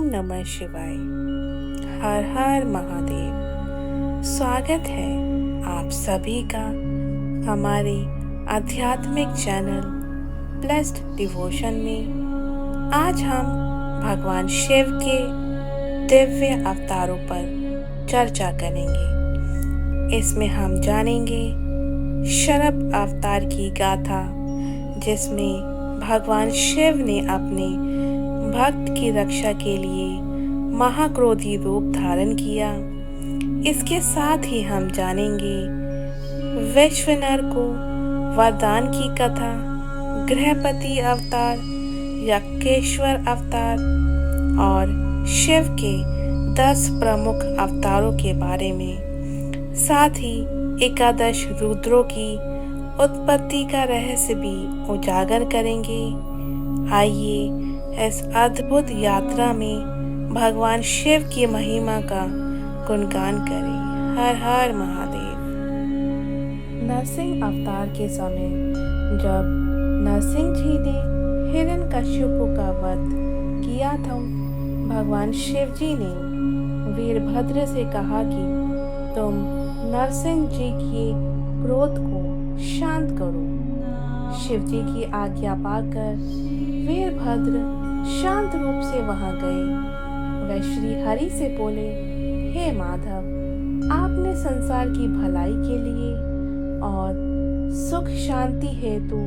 ओम नमः शिवाय। हर हर महादेव। स्वागत है आप सभी का हमारे आध्यात्मिक चैनल ब्लेस्ड डिवोशन में। आज हम भगवान शिव के दिव्य अवतारों पर चर्चा करेंगे। इसमें हम जानेंगे शरभ अवतार की गाथा, जिसमें भगवान शिव ने अपने भक्त की रक्षा के लिए महाक्रोधी रूप धारण किया। इसके साथ ही हम जानेंगे विश्वनर को वरदान की कथा, गृहपति अवतार, यज्ञेश्वर अवतार और शिव के 10 प्रमुख अवतारों के बारे में। साथ ही एकादश रुद्रों की उत्पत्ति का रहस्य भी उजागर करेंगे। आइए इस अद्भुत यात्रा में भगवान शिव की महिमा का गुणगान करें। हर हर महादेव। नरसिंह अवतार के समय जब नरसिंह जी ने हिरण्यकश्यप का वध किया था, भगवान शिव जी ने वीरभद्र से कहा कि तुम नरसिंह जी के क्रोध को शांत करो। शिव जी की आज्ञा पाकर वीरभद्र शांत रूप से वहां गए। वह श्री हरि से बोले, हे माधव, आपने संसार की भलाई के लिए और सुख शांति हेतु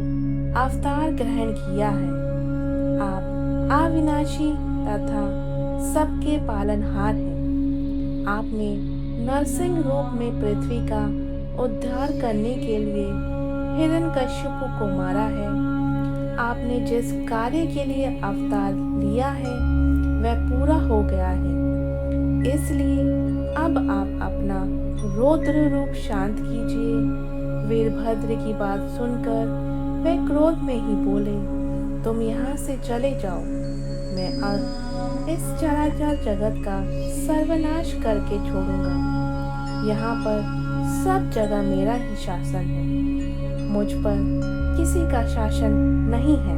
अवतार ग्रहण किया है। आप अविनाशी तथा सबके पालनहार हैं। आपने नरसिंह रूप में पृथ्वी का उद्धार करने के लिए हिरण्यकश्यप को मारा है। आपने जिस कार्य के लिए अवतार लिया है वह पूरा हो गया है, इसलिए अब आप अपना रौद्र रूप शांत कीजिए। वीरभद्र की बात सुनकर वे क्रोध में ही बोले, तुम यहाँ से चले जाओ। मैं अब इस चराचर जगत का सर्वनाश करके छोड़ूंगा। यहाँ पर सब जगह मेरा ही शासन है। मुझ पर किसी का शासन नहीं है।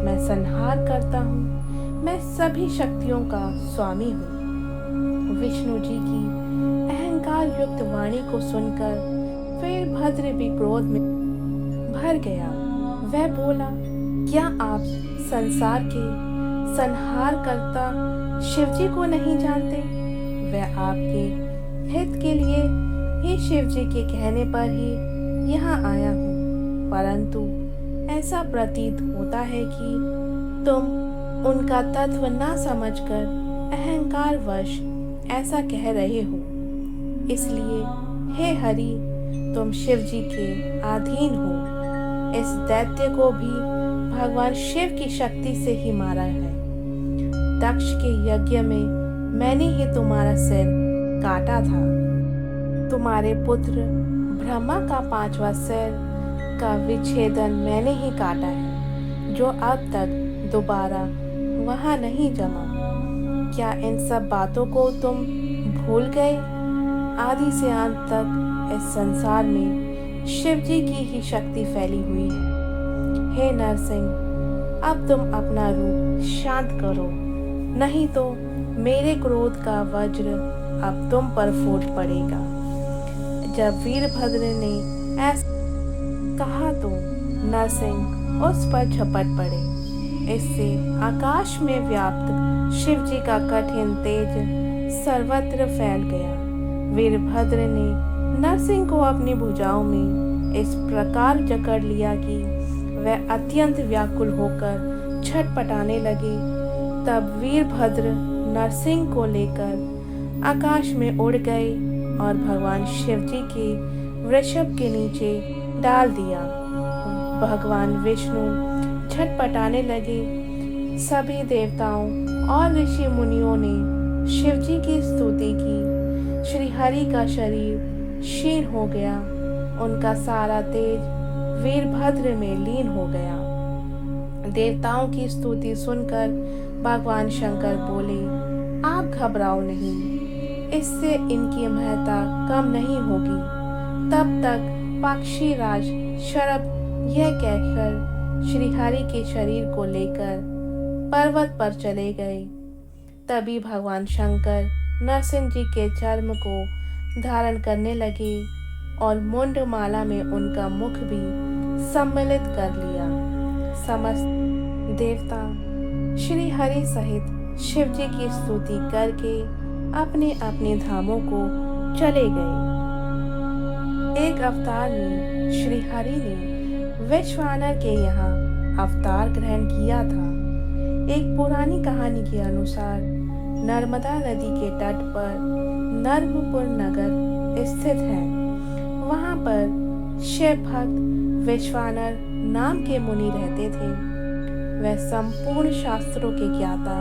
मैं संहार करता हूँ। मैं सभी शक्तियों का स्वामी हूँ। विष्णु जी की अहंकार युक्त वाणी को सुनकर वीरभद्र भी क्रोध में भर गया। वह बोला, क्या आप संसार के संहार करता शिव जी को नहीं जानते? वह आपके हित के लिए ही शिव जी के कहने पर ही यहाँ आया हूँ, परंतु ऐसा प्रतीत होता है कि तुम उनका तत्व ना समझकर अहंकार वश ऐसा कह रहे हो। इसलिए हे हरि, तुम शिव जी के अधीन हो। इस दैत्य को भी भगवान शिव की शक्ति से ही मारा है। दक्ष के यज्ञ में मैंने ही तुम्हारा सिर काटा था। तुम्हारे पुत्र ब्रह्मा का 5वां सिर का विच्छेदन मैंने ही काटा है, जो अब तक दोबारा वहां नहीं जमा। क्या इन सब बातों को तुम भूल गए? आदि से अंत तक इस संसार में शिव जी की ही शक्ति फैली हुई है। हे नरसिंह, अब तुम अपना रूप शांत करो, नहीं तो मेरे क्रोध का वज्र अब तुम पर फूट पड़ेगा। जब वीरभद्र ने ऐसा कहा तो नरसिंह उस पर झपट पड़े। इससे आकाश में व्याप्त शिव जी का कठिन तेज सर्वत्र फैल गया। वीरभद्र ने नरसिंह को अपनी भुजाओं में इस प्रकार जकड़ लिया कि वह अत्यंत व्याकुल होकर छटपटाने लगे। तब वीरभद्र नरसिंह को लेकर आकाश में उड़ गए और भगवान शिव जी के वृषभ के नीचे डाल दिया। भगवान विष्णु छटपटाने लगे। सभी देवताओं और ऋषि मुनियों ने शिव जी की स्तुति की। श्री हरि का शरीर क्षीण हो गया। उनका सारा तेज वीरभद्र में लीन हो गया। देवताओं की स्तुति सुनकर भगवान शंकर बोले, आप घबराओ नहीं, इससे इनकी महत्ता कम नहीं होगी। तब तक पक्षी राज शरभ यह कहकर श्री हरि के शरीर को लेकर पर्वत पर चले गए। तभी भगवान शंकर नरसिंह जी के चर्म को धारण करने लगे और मुंड माला में उनका मुख भी सम्मिलित कर लिया। समस्त देवता श्री हरि सहित शिव जी की स्तुति करके अपने अपने धामों को चले गए। एक अवतार में श्री हरि ने वैश्वानर के यहाँ अवतार ग्रहण किया था। एक पुरानी कहानी के अनुसार नर्मदा नदी के तट पर नर्मपुर नगर स्थित है। वहाँ पर शिव भक्त वैश्वानर नाम के मुनि रहते थे। वह संपूर्ण शास्त्रों के ज्ञाता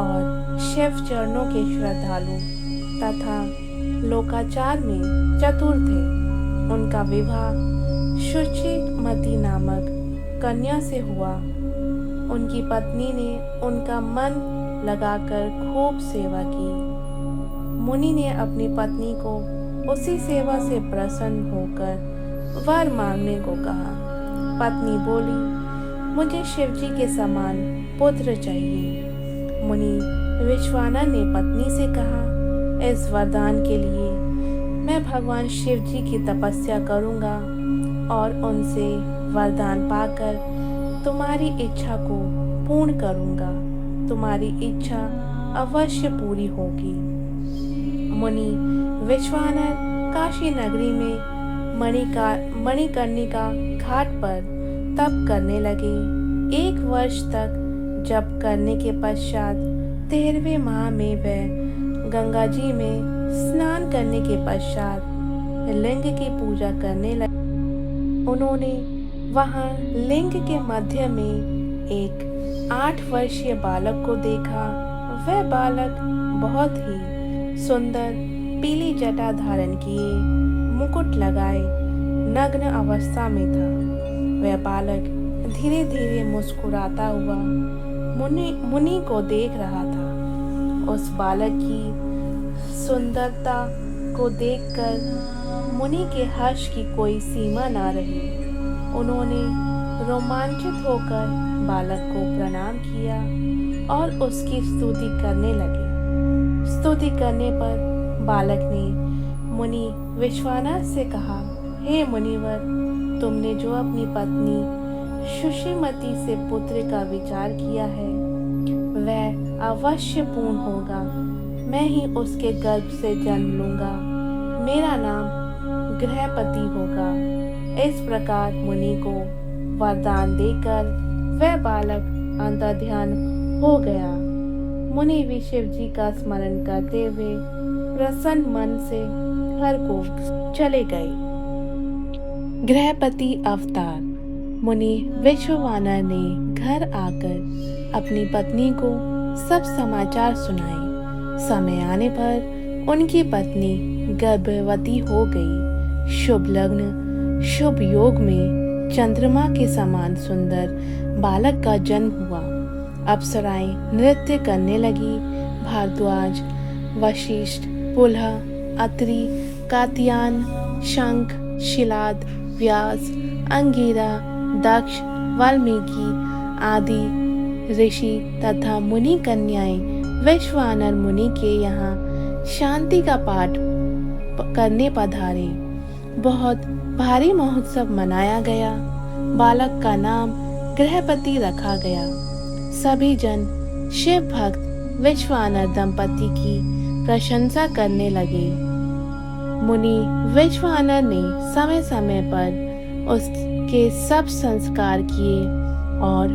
और शिव चरणों के श्रद्धालु तथा लोकाचार में चतुर थे। उनका विवाह शुचिमती नामक कन्या से हुआ। उनकी पत्नी ने उनका मन लगाकर खूब सेवा की। मुनि ने अपनी पत्नी को उसी सेवा से प्रसन्न होकर वर मांगने को कहा। पत्नी बोली, मुझे शिव जी के समान पुत्र चाहिए। मुनि वैश्वानर ने पत्नी से कहा, इस वरदान के लिए मैं भगवान शिव जी की तपस्या करूंगा और उनसे वरदान पाकर तुम्हारी इच्छा को पूर्ण करूंगा। तुम्हारी इच्छा अवश्य पूरी होगी। मुनि वैश्वानर काशी नगरी में मणिकर्णिका घाट पर तप करने लगे। 1 वर्ष तक जप करने के पश्चात 13वें माह में वह गंगा जी में स्नान करने के पश्चात लिंग की पूजा करने लगे। उन्होंने वहां लिंग के मध्य में एक 8 वर्षीय बालक को देखा। वह बालक बहुत ही सुंदर पीली जटा धारण किए, मुकुट लगाए, नग्न अवस्था में था। वह बालक धीरे धीरे मुस्कुराता हुआ मुनि को देख रहा था। उस बालक की सुंदरता को देखकर मुनि के हर्ष की कोई सीमा ना रही। उन्होंने रोमांचित होकर बालक को प्रणाम किया और उसकी स्तुति करने लगे। स्तुति करने पर बालक ने मुनि वैश्वानर से कहा, हे मुनिवर, तुमने जो अपनी पत्नी शुचिमती से पुत्र का विचार किया है वह अवश्य पूर्ण होगा। मैं ही उसके गर्भ से जन्म लूंगा। मेरा नाम गृहपति होगा। इस प्रकार मुनि को वरदान देकर वह बालक अंतर्ध्यान हो गया। मुनि भी शिव जी का स्मरण करते हुए प्रसन्न मन से घर को चले गए। गृहपति अवतार। मुनि वैश्वानर ने घर आकर अपनी पत्नी को सब समाचार सुनाए। समय आने पर उनकी पत्नी गर्भवती हो गई। शुभ लग्न शुभ योग में चंद्रमा के समान सुंदर बालक का जन्म हुआ। अप्सराएं नृत्य करने लगी। भारद्वाज, वशिष्ठ, पुलह, अत्रि, कात्यायन, शंख, शिलाद, व्यास, अंगिरा, दक्ष, वाल्मीकि आदि ऋषि तथा मुनि कन्याएं वैश्वानर मुनि के यहाँ शांति का पाठ करने पधारे। बहुत भारी महोत्सव मनाया गया। बालक का नाम गृहपति रखा गया। सभी जन शिव भक्त वैश्वानर दंपति की प्रशंसा करने लगे। मुनि वैश्वानर ने समय समय पर उसके सब संस्कार किए और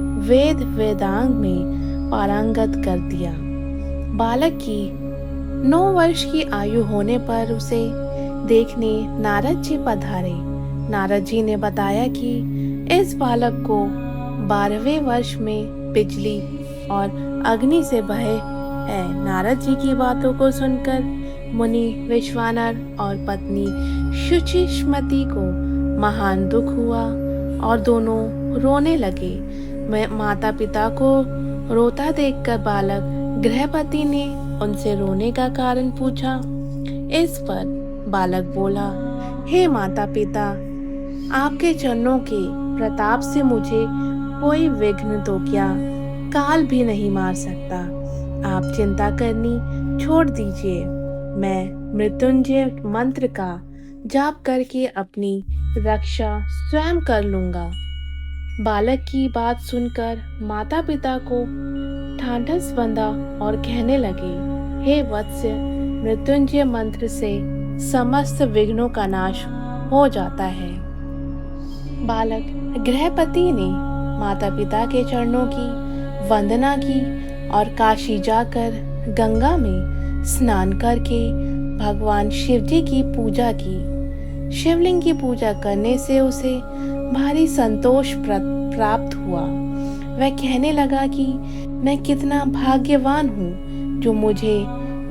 वेदांग में पारंगत कर दिया। बालक की 9 वर्ष की आयु होने पर उसे देखने नारद जी पधारे। नारद जी ने बताया कि इस बालक को 12वें वर्ष में बिजली और अग्नि से भय है। नारद जी की बातों को सुनकर मुनि वैश्वानर और पत्नी शुचिमती को महान दुख हुआ और दोनों रोने लगे। माता पिता को रोता देखकर बालक गृहपति ने उनसे रोने का कारण पूछा। इस पर बालक बोला, हे माता पिता, आपके चरणों के प्रताप से मुझे कोई विघ्न तो क्या काल भी नहीं मार सकता। आप चिंता करनी छोड़ दीजिए। मैं मृत्युंजय मंत्र का जाप करके अपनी रक्षा स्वयं कर लूंगा। बालक की बात सुनकर माता पिता को ढांढस बंधा और कहने लगे, हे वत्स, मृत्युंजय मंत्र से समस्त विघ्नों का नाश हो जाता है। बालक गृहपति ने माता पिता के चरणों की वंदना की और काशी जाकर गंगा में स्नान करके भगवान शिवजी की पूजा की। शिवलिंग की पूजा करने से उसे भारी संतोष प्राप्त हुआ। वह कहने लगा कि मैं कितना भाग्यवान हूँ जो मुझे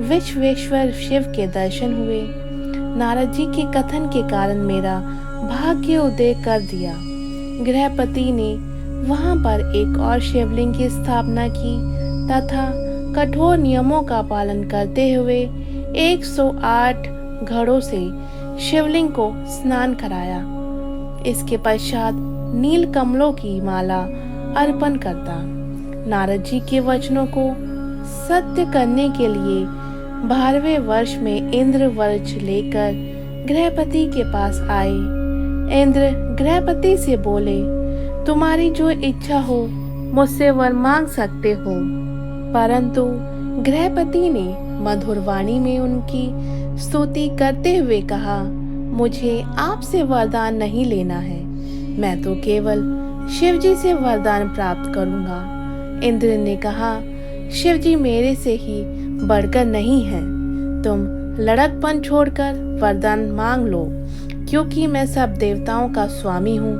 विश्वेश्वर शिव के दर्शन हुए। नारद जी के कथन के कारण मेरा भाग्य उदय कर दिया। गृहपति ने वहां पर एक और शिवलिंग की स्थापना की तथा कठोर नियमों का पालन करते हुए 108 घड़ों से शिवलिंग को स्नान कराया। इसके पश्चात नील कमलों की माला अर्पण करता। नारद जी के वचनों को सत्य करने के लिए 12वें वर्ष में इंद्र वज्र लेकर गृहपति के पास आए। इंद्र गृहपति से बोले, तुम्हारी जो इच्छा हो मुझसे वर मांग सकते हो। परंतु गृहपति ने मधुर वाणी में उनकी स्तुति करते हुए कहा, मुझे आपसे वरदान नहीं लेना है, मैं तो केवल शिवजी से वरदान प्राप्त करूंगा। इंद्र ने कहा, शिवजी मेरे से ही बढ़कर नहीं है, तुम लड़कपन छोड़कर वरदान मांग लो, क्योंकि मैं सब देवताओं का स्वामी हूँ,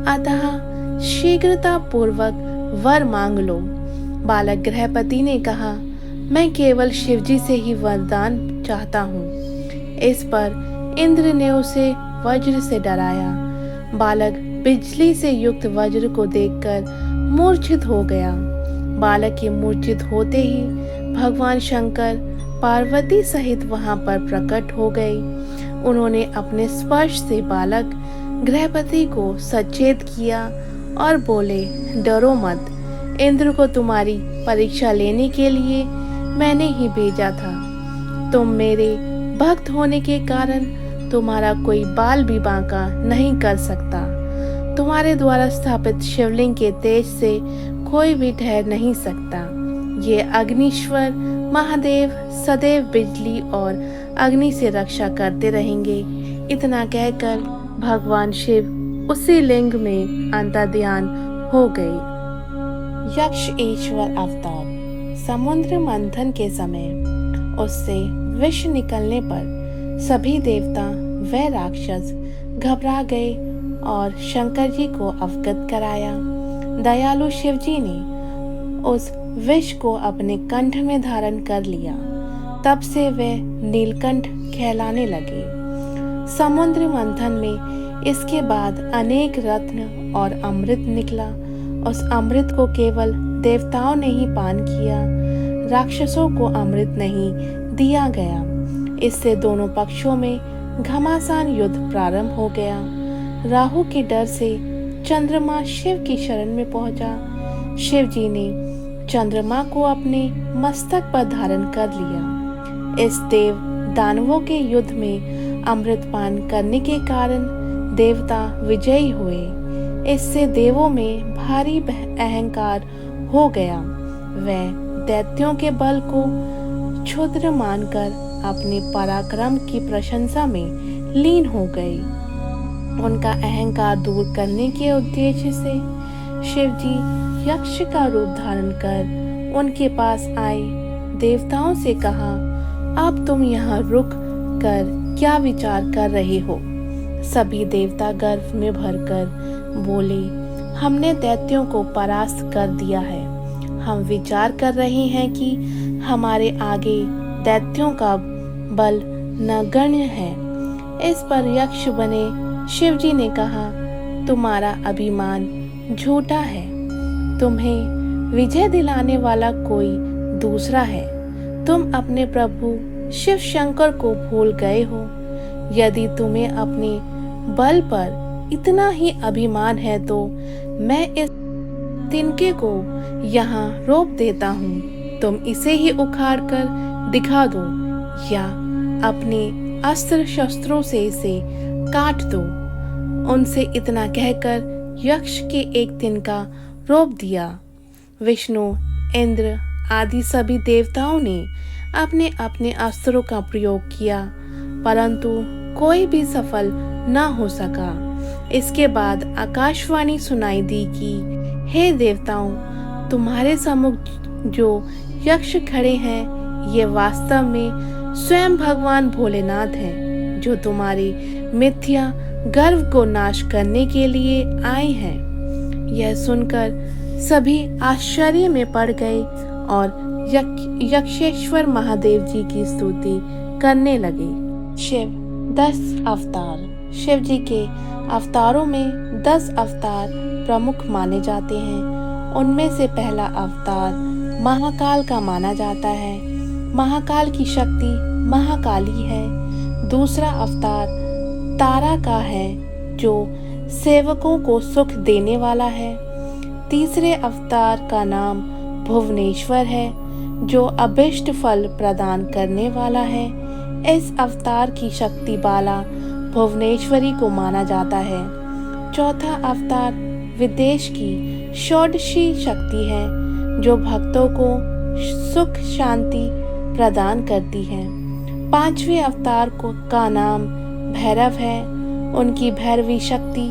अतः शीघ्रता पूर्वक वर मांग लो। बालक गृहपति ने कहा, मैं केवल शिवजी से ही वरदान चाहता हूँ। इस पर इंद्र ने उसे वज्र से डराया। बालक बिजली से युक्त वज्र को देखकर मूर्छित हो गया। बालक के मूर्छित होते ही भगवान शंकर पार्वती सहित वहां पर प्रकट हो गए। उन्होंने अपने स्पर्श से बालक गृहपति को सचेत किया और बोले, डरो मत, इंद्र को तुम्हारी परीक्षा लेने के लिए मैंने ही भेजा था। तुम मेरे भक्त होने के कारण तुम्हारा कोई बाल भी बांका नहीं कर सकता। तुम्हारे द्वारा स्थापित शिवलिंग के तेज से कोई भी ठहर नहीं सकता। ये अग्निश्वर महादेव सदैव बिजली और अग्नि से रक्षा करते रहेंगे। इतना कहकर भगवान शिव उसी लिंग में अंतर्ध्यान हो गए। यक्ष ईश्वर अवतार। समुद्र मंथन के समय उससे विष निकलने पर सभी देवता व राक्षस घबरा गए और शंकर जी को अवगत कराया। दयालु शिव जी ने उस विष को अपने कंठ में धारण कर लिया। तब से वे नीलकंठ कहलाने लगे। समुद्र मंथन में इसके बाद अनेक रत्न और अमृत निकला। उस अमृत को केवल देवताओं ने ही पान किया, राक्षसों को अमृत नहीं दिया गया। इससे दोनों पक्षों में घमासान युद्ध प्रारंभ हो गया। राहु के डर से चंद्रमा शिव की शरण में पहुंचा। शिव जी ने चंद्रमा को अपने मस्तक पर धारण कर लिया। इस देव दानवों के युद्ध में अमृत पान करने के कारण देवता विजयी हुए। इससे देवों में भारी अहंकार हो गया। वह दैत्यों के बल को क्षुद्र मानकर अपने पराक्रम की प्रशंसा में लीन हो गए। उनका अहंकार दूर करने के उद्देश्य से शिवजी यक्ष का रूप धारण कर उनके पास आए। देवताओं से कहा, अब तुम यहाँ रुक कर क्या विचार कर रहे हो? सभी देवता गर्व में भरकर बोले, हमने दैत्यों को परास्त कर दिया है। हम विचार कर रहे हैं कि हमारे आगे दैत्यों का बल नगण्य है। इस पर यक्ष बने शिवजी ने कहा, तुम्हारा अभिमान झूठा है। तुम्हें विजय दिलाने वाला कोई दूसरा है। तुम अपने प्रभु शिव शंकर को भूल गए हो। यदि तुम्हें अपने बल पर इतना ही अभिमान है तो मैं इस तिनके को यहाँ रोप देता हूँ। तुम इसे ही उखाड़ कर दिखा दो या अपने अस्त्र शस्त्रों से इसे काट दो। उनसे इतना कहकर यक्ष के एक तिनका रोप दिया। विष्णु, इंद्र आदि सभी देवताओं ने अपने अपने अस्त्रों का प्रयोग किया, परंतु कोई भी सफल न हो सका। इसके बाद आकाशवाणी सुनाई दी कि हे देवताओं, तुम्हारे सम्मुख जो यक्ष खड़े हैं ये वास्तव में स्वयं भगवान भोलेनाथ हैं, जो तुम्हारे मिथ्या गर्व को नाश करने के लिए आए हैं। यह सुनकर सभी आश्चर्य में पड़ गए और यक्षेश्वर महादेव जी की स्तुति करने लगे। शिव 10 अवतार। शिव जी के अवतारों में 10 अवतार प्रमुख माने जाते हैं। उनमें से पहला अवतार महाकाल का माना जाता है। महाकाल की शक्ति महाकाली है। दूसरा अवतार तारा का है, जो सेवकों को सुख देने वाला है। तीसरे अवतार का नाम भुवनेश्वर है, जो अभिष्ट फल प्रदान करने वाला है। इस अवतार की शक्ति बाला भुवनेश्वरी को माना जाता है। चौथा अवतार विदेश की षोडशी शक्ति है, जो भक्तों को सुख शांति प्रदान करती है। पांचवें अवतार का नाम भैरव है। उनकी भैरवी शक्ति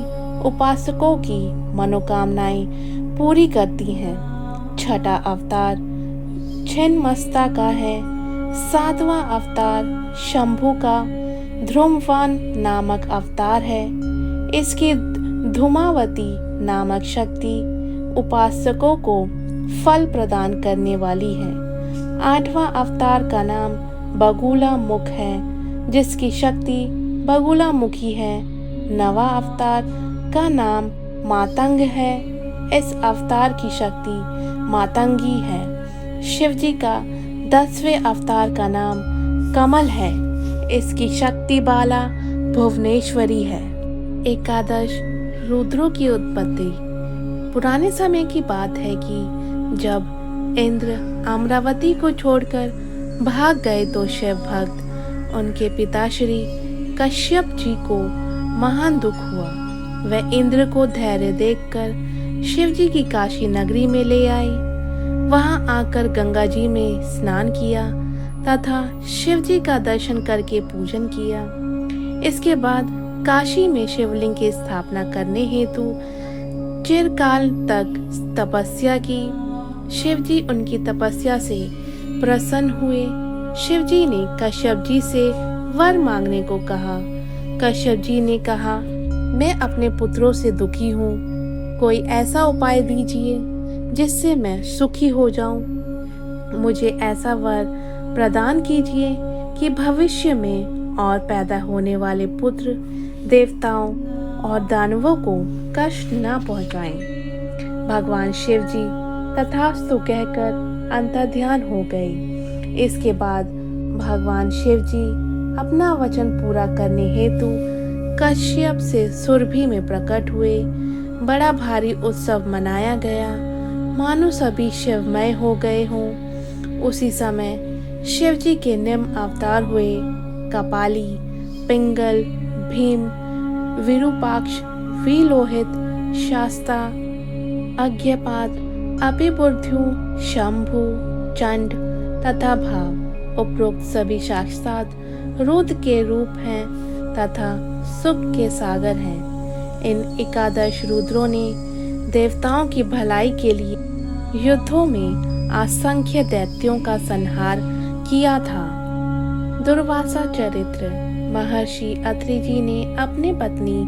उपासकों की मनोकामनाएं पूरी करती हैं। छठा अवतार छिन्नमस्ता का है। सातवां अवतार शंभु का ध्रुमवान नामक अवतार है। इसकी धूमावती नामक शक्ति उपासकों को फल प्रदान करने वाली है। आठवां अवतार का नाम बगुला मुख है, जिसकी शक्ति बगुला मुखी है। नवा अवतार का नाम मातंग है। इस अवतार की शक्ति मातंगी है। शिवजी का 10वें अवतार का नाम कमल है। इसकी शक्ति बाला भुवनेश्वरी है। एकादश रुद्रों की उत्पत्ति। पुराने समय की बात है कि जब इंद्र अमरावती को छोड़कर भाग गए तो शिव भक्त उनके पिता श्री कश्यप जी को महान दुख हुआ। वह इंद्र को धैर्य देखकर शिव जी की काशी नगरी में ले आए। वहां आकर गंगा जी में स्नान किया तथा शिव जी का दर्शन करके पूजन किया। इसके बाद काशी में शिवलिंग की स्थापना करने हेतु चिरकाल तक तपस्या की। शिव जी उनकी तपस्या से प्रसन्न हुए। शिव जी ने कश्यप जी से वर मांगने को कहा। कश्यप जी ने कहा, मैं अपने पुत्रों से दुखी हूँ, कोई ऐसा उपाय दीजिए जिससे मैं सुखी हो जाऊं। मुझे ऐसा वर प्रदान कीजिए कि भविष्य में और पैदा होने वाले पुत्र देवताओं और दानवों को कष्ट न पहुंचाएं। भगवान शिव जी तथास्तु कहकर अंतर्ध्यान हो गए। इसके बाद भगवान शिव जी अपना वचन पूरा करने हेतु कश्यप से सुरभि में प्रकट हुए। बड़ा भारी उत्सव मनाया गया, मानो सभी शिवमय हो गए हों। उसी समय शिव जी के निम्न अवतार हुए कपाली, पिंगल, भीम, विरूपाक्ष, विलोहित, शास्ता, अज्ञपाद, अपिबुद्धू, शंभु, चंड तथा भाव। उपरोक्त सभी साक्षात रुद्र के रूप हैं तथा सुख के सागर हैं। इन एकादश रुद्रों ने देवताओं की भलाई के लिए युद्धों में असंख्य दैत्यों का संहार किया था। दुर्वासा चरित्र। महर्षि अत्रि जी ने अपने पत्नी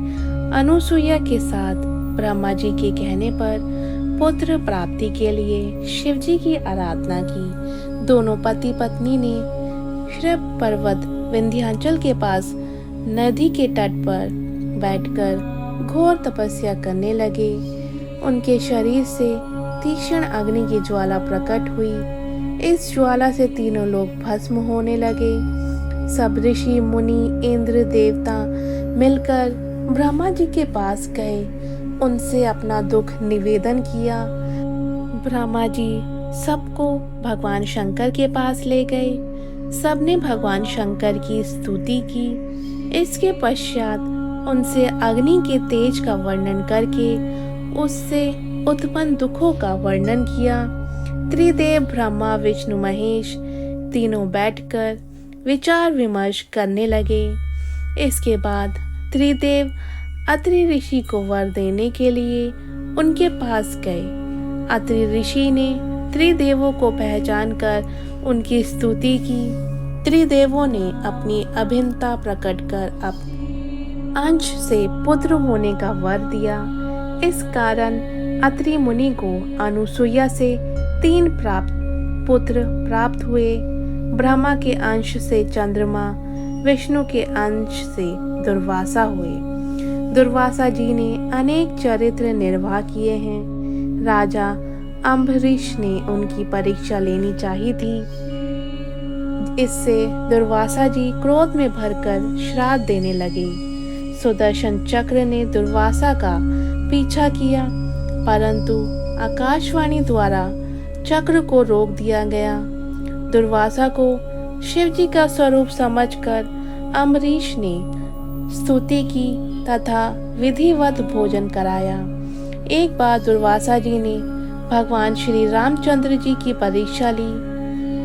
अनुसुईया के साथ ब्रह्मा जी के कहने पर पुत्र प्राप्ति के लिए शिव जी की आराधना की। दोनों पति पत्नी ने श्रभ पर्वत विंध्याचल के पास नदी के तट पर बैठकर घोर तपस्या करने लगे। उनके शरीर से तीक्ष्ण अग्नि की ज्वाला प्रकट हुई। इस ज्वाला से तीनों लोग भस्म होने लगे। सब ऋषि, मुनि, इंद्र, देवता मिलकर ब्रह्मा जी के पास गए। उनसे अपना दुख निवेदन किया। ब्रह्मा जी सबको भगवान शंकर के पास ले गए। सबने भगवान शंकर की स्तुति की। इसके पश्चात उनसे अग्नि के तेज का वर्णन करके उससे उत्पन्न दुखों का वर्णन किया। त्रिदेव ब्रह्मा विष्णु महेश तीनों बैठकर विचार विमर्श करने लगे। इसके बाद त्रिदेव अत्रि ऋषि को वर देने के लिए उनके पास गए। अत्रि ऋषि ने त्रिदेवों को पहचान कर उनकी स्तुति की। त्रिदेवों ने अपनी अभिन्नता प्रकट कर अंश से पुत्र होने का वर दिया। इस कारण अत्रि मुनि को अनुसुईया से 3 पुत्र प्राप्त हुए। ब्रह्मा के अंश से चंद्रमा, विष्णु के अंश से दुर्वासा हुए। दुर्वासा जी ने अनेक चरित्र निर्वाह किए हैं। राजा अम्बरीश ने उनकी परीक्षा लेनी चाहिए थी। इससे दुर्वासा जी क्रोध में भरकर श्राद्ध देने लगे। सुदर्शन चक्र ने दुर्वासा का पीछा किया, परंतु आकाशवाणी द्वारा चक्र को रोक दिया गया। दुर्वासा को शिव जी का स्वरूप समझकर अम्बरीश ने स्तुति की तथा विधिवत भोजन कराया। एक बार दुर्वासा जी ने भगवान श्री रामचंद्र जी की परीक्षा ली।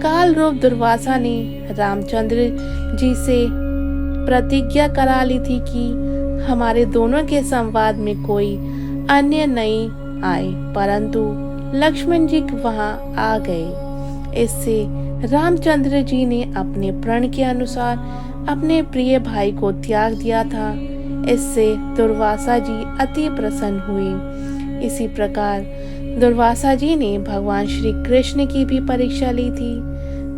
काल रूप दुर्वासा ने रामचंद्र जी से प्रतिज्ञा करा ली थी कि हमारे दोनों के संवाद में कोई अन्य नहीं आए, परंतु लक्ष्मण जी वहां आ गए। इससे रामचंद्र जी ने अपने प्रण के अनुसार अपने प्रिय भाई को त्याग दिया था। इससे दुर्वासा जी अति प्रसन्न हुए। इसी प्रकार दुर्वासा जी ने भगवान श्री कृष्ण की भी परीक्षा ली थी।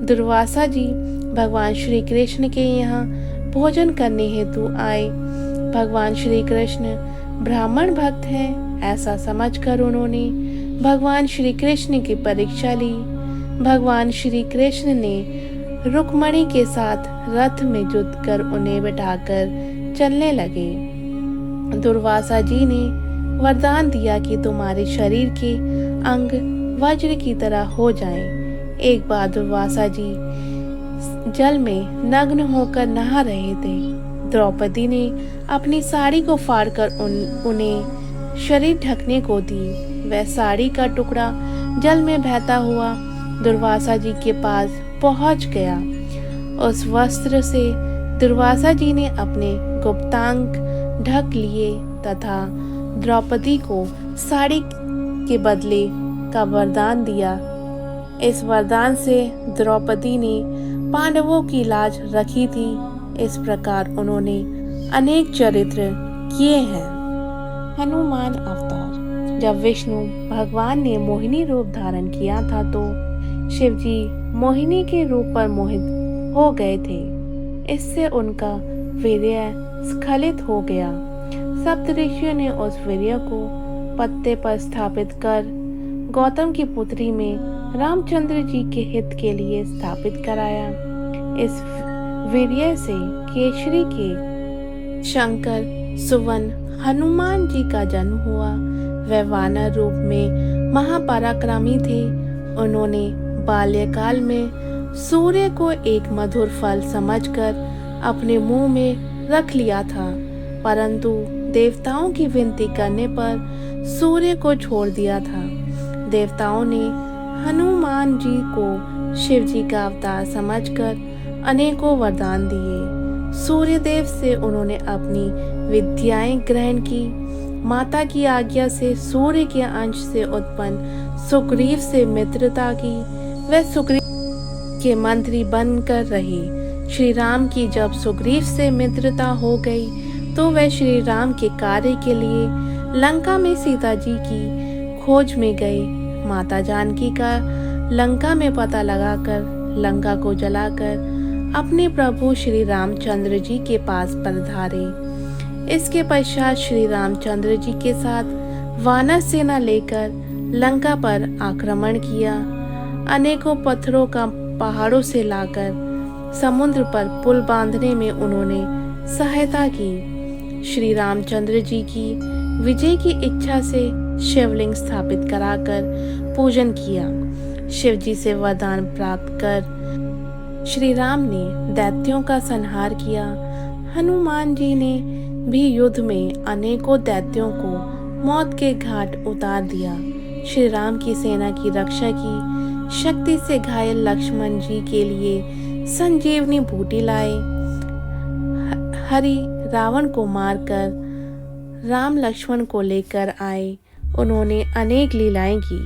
दुर्वासा जी भगवान श्री कृष्ण के यहाँ भोजन करने हेतु आए। भगवान श्री कृष्ण ब्राह्मण भक्त हैं, ऐसा समझकर उन्होंने भगवान श्री कृष्ण की परीक्षा ली। भगवान श्री कृष्ण ने रुक्मणी के साथ रथ में जुतकर उन्हें बिठाकर चलने लगे। दुर्वासा जी ने वरदान दिया कि तुम्हारे शरीर के अंग वज्र की तरह हो जाएं। एक बार दुर्वासा जी जल में नग्न होकर नहा रहे थे। द्रौपदी ने अपनी साड़ी को फाड़कर उन्हें शरीर ढकने को दी। वह साड़ी का टुकड़ा जल में बहता हुआ दुर्वासा जी के पास पहुंच गया। उस वस्त्र से दुर्वासा जी ने अपने गुप्तांग ढक लिए तथा द्रौपदी को साड़ी के बदले का वरदान दिया। इस वरदान से द्रौपदी ने पांडवों की लाज रखी थी। इस प्रकार उन्होंने अनेक चरित्र किए हैं। हनुमान अवतार। जब विष्णु भगवान ने मोहिनी रूप धारण किया था तो शिव जी मोहिनी के रूप पर मोहित हो गए थे। इससे उनका वीर्य स्खलित हो गया। सप्तऋषियों ने उस वीर्य को पत्ते पर स्थापित कर गौतम की पुत्री में रामचंद्र जी के हित के लिए स्थापित कराया। इस वीर्य से केशरी के शंकर सुवन हनुमान जी का जन्म हुआ। वे वानर रूप में महापराक्रमी थे। उन्होंने बाल्यकाल में सूर्य को एक मधुर फल समझकर अपने मुंह में रख लिया था, परंतु देवताओं की विनती करने पर सूर्य को छोड़ दिया था। देवताओं ने हनुमान जी को शिव जी का अवतार समझकर अनेकों वरदान दिए। सूर्यदेव से उन्होंने अपनी विद्याएं ग्रहण की। माता की आज्ञा से सूर्य के अंश से उत्पन्न सुग्रीव से मित्रता की। वह सुग्रीव के मंत्री बनकर रहे। श्री राम की जब सुग्रीव से मित्रता हो गई तो वह श्री राम के कार्य के लिए लंका में सीता जी की खोज में गए। माता जानकी का लंका में पता लगाकर लंका को जलाकर अपने प्रभु श्री रामचंद्र जी के पास पधारे। इसके पश्चात श्री रामचंद्र जी के साथ वानर सेना लेकर लंका पर आक्रमण किया। अनेकों पत्थरों का पहाड़ों से लाकर समुद्र पर पुल बांधने में उन्होंने सहायता की। श्री रामचंद्र जी की विजय की इच्छा से शिवलिंग स्थापित कराकर पूजन किया। शिव जी से वरदान प्राप्त कर श्री राम ने दैत्यों का संहार किया। हनुमान जी ने भी युद्ध में अनेकों दैत्यों को मौत के घाट उतार दिया। श्री राम की सेना की रक्षा की। शक्ति से घायल लक्ष्मण जी के लिए संजीवनी बूटी लाए। हरि रावण को मारकर राम लक्ष्मण को लेकर आए। उन्होंने अनेक लीलाएं की।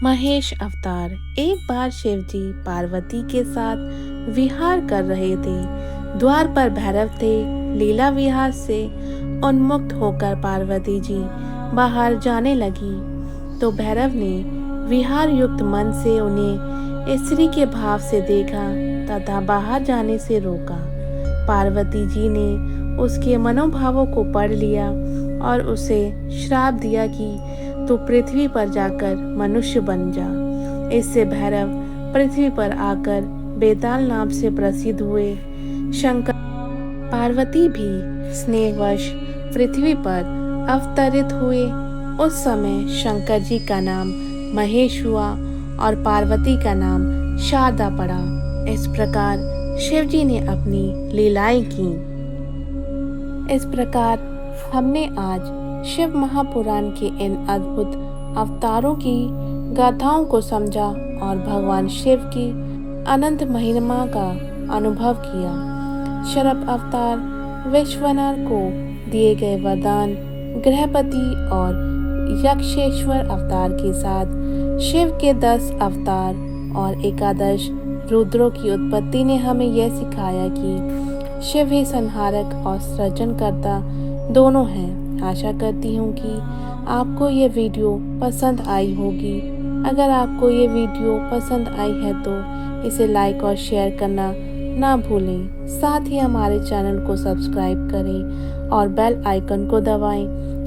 महेश अवतार। एक बार शिव जी पार्वती के साथ विहार कर रहे थे। द्वार पर भैरव थे। लीला विहार से उन्मुक्त होकर पार्वती जी बाहर जाने लगी तो भैरव ने विहार युक्त मन से उन्हें स्त्री के भाव से देखा तथा बाहर जाने से रोका। पार्वती जी ने उसके मनोभावों को पढ़ लिया और उसे श्राप दिया कि तू पृथ्वी पर जाकर मनुष्य बन जा। इससे भैरव पृथ्वी पर आकर बेताल नाम से प्रसिद्ध हुए। शंकर पार्वती भी स्नेहवश पृथ्वी पर अवतरित हुए। उस समय शंकर जी का नाम महेश हुआ और पार्वती का नाम शारदा पड़ा। इस प्रकार शिव जी ने अपनी लीलाएं की। इस प्रकार हमने आज शिव महापुराण के इन अद्भुत अवतारों की गाथाओं को समझा और भगवान शिव की अनंत महिमा का अनुभव किया। शरभ अवतार विश्वनाथ को दिए गए वरदान, गृहपति और यक्षेश्वर अवतार के साथ शिव के 10 अवतार और 11 रुद्रों की उत्पत्ति ने हमें यह सिखाया कि शिव ही संहारक और सृजनकर्ता दोनों हैं। आशा करती हूँ कि आपको ये वीडियो पसंद आई होगी। अगर आपको ये वीडियो पसंद आई है तो इसे लाइक और शेयर करना ना भूलें। साथ ही हमारे चैनल को सब्सक्राइब करें और बेल आइकन को दबाएं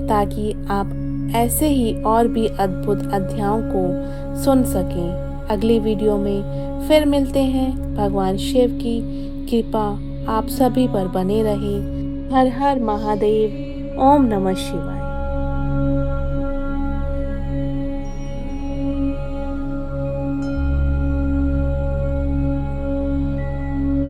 ताकि आप ऐसे ही और भी अद्भुत अध्यायों को सुन सकें। अगली वीडियो में फिर मिलते हैं। भगवान शिव की कृपा आप सभी पर बने रहे। हर हर महादेव। ओम नमः शिवाय।